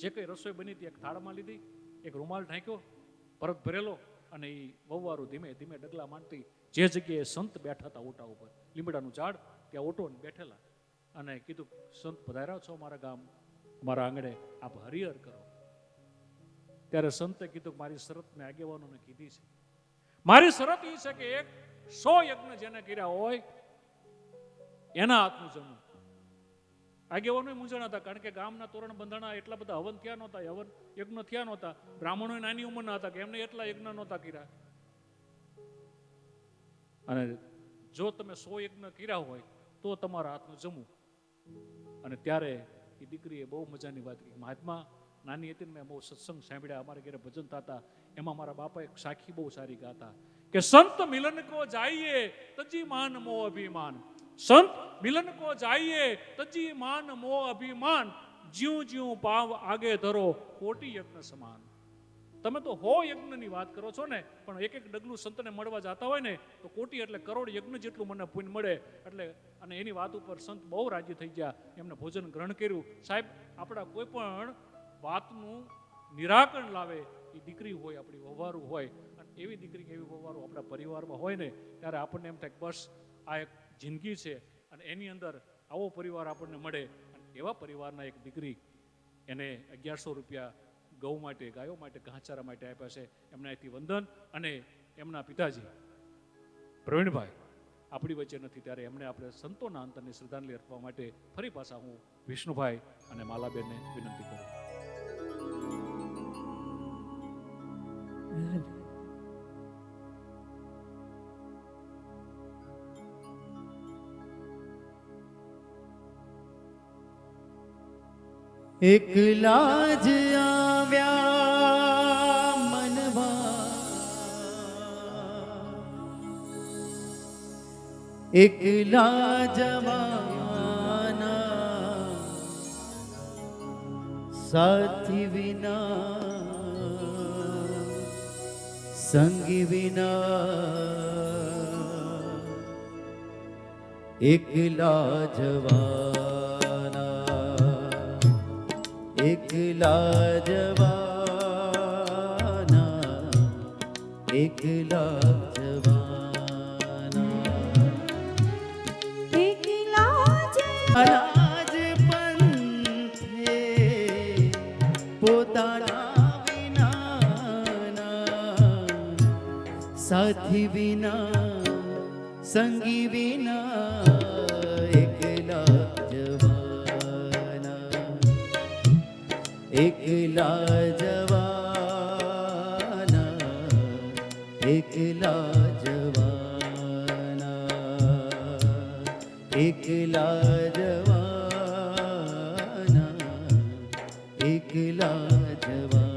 જે કંઈ રસોઈ બની હતી એક થાળમાં લીધી, એક રૂમાલ ઢાંક્યો, પરત ભરેલો, અને એ વહુવારું ધીમે ધીમે ડગલા માંડતી જે જગ્યાએ સંત બેઠા હતા ઓટા ઉપર, લીમડાનું ઝાડ, ત્યાં ઓટો બેઠેલા, અને કીધું સંત પધાર્યા છો મારા ગામ, મારા આંગણે, આપ હરિહર કરો. ત્યારે સંતે કીધું મારી શરત મેં આગેવાનોને કીધી છે. મારી શરત એ છે કે 100 યજ્ઞ જેને કર્યા હોય એના હાથનું જમવું. આગેવાનો મૂંઝાણા હતા, કારણ કે ગામના તોરણ બંધાણા, એટલા બધા હવન થયા નહોતા, હવન યજ્ઞ થયા નહોતા, બ્રાહ્મણો નાની ઉંમરના હતા કે એમને એટલા યજ્ઞ નહોતા કર્યા. અને જો તમે 100 યજ્ઞ કર્યા હોય તો તમારા હાથનું જમવું. અને ત્યારે એ દીકરીએ બહુ મજાની વાત કરી. મહાત્મા નાની હતી ને મેં બહુ સત્સંગ સાંભળ્યા, અમારે ઘરે ભજન થતા, એમાં મારા બાપા એક સાખી બહુ સારી ગાતા કે સંત મિલન કો જાઈએ તજી માન મો અભિમાન, સંત મિલન કો જાઈએ તજી માન મો અભિમાન, જ્યું જ્યું પાવ આગે ધરો કોટી યજ્ઞ સમાન. તમે તો 100 યજ્ઞની વાત કરો છો ને, પણ એક એક ડગલું સંતને મળવા જતા હોય ને તો કોટી એટલે કરોડ યજ્ઞ જેટલું મને પુણ્ય મળે. એટલે અને એની વાત ઉપર સંત બહુ રાજી થઈ ગયા, એમને ભોજન ગ્રહણ કર્યું. સાહેબ, આપણા કોઈ પણ વાતનું નિરાકરણ લાવે એ દીકરી હોય, આપણી વહવારું હોય, અને એવી દીકરી એવી વહવારું આપણા પરિવારમાં હોય ને ત્યારે આપણને એમ થાય બસ આ એક જિંદગી છે, અને એની અંદર આવો પરિવાર આપણને મળે. અને એવા પરિવારના એક દીકરી, એને 1100 રૂપિયા ગૌ માટે, ગાયો માટે, ઘાસચારા માટે આપ્યા છે. એમના અહીંથી વંદન. અને એમના પિતાજી પ્રવીણભાઈ આપણી વચ્ચે નથી, ત્યારે એમને આપણે સંતોના અંતરની શ્રદ્ધાંજલિ અર્પવા માટે ફરી પાછા હું વિષ્ણુભાઈ અને માલાબેનને વિનંતી કરું. એકલા જ આવ્યા મનવા, એકલા જવાના, સાથી વિના, સંગી વિના, એકલા જવાના, એકલા જવાના, એકલા જવાના, એકલા અનાજ પંથે પોતાના વિનાના, સાથી વિના, સંગી વિના, એકલા જવાના, એકલા જવાના, એકલા જવાના, એકલા જવાના, એકલા જવાના.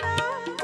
ના